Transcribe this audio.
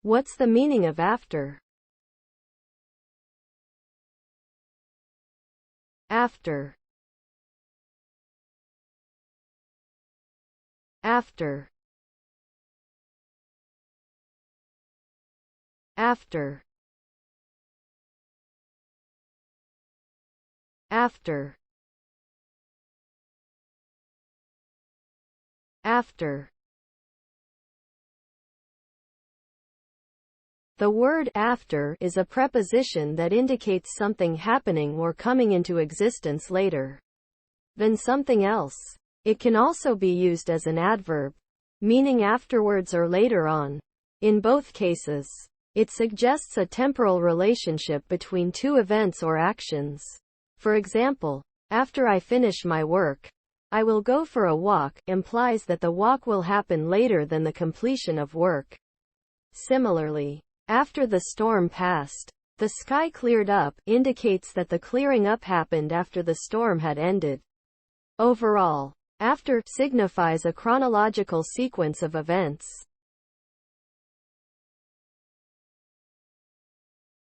What's the meaning of after? After. After. After. After. After. The word after is a preposition that indicates something happening or coming into existence later than something else. It can also be used as an adverb, meaning afterwards or later on. In both cases, it suggests a temporal relationship between two events or actions. For example, after I finish my work, I will go for a walk, implies that the walk will happen later than the completion of work. Similarly, after the storm passed, the sky cleared up, indicates that the clearing up happened after the storm had ended. Overall, after signifies a chronological sequence of events.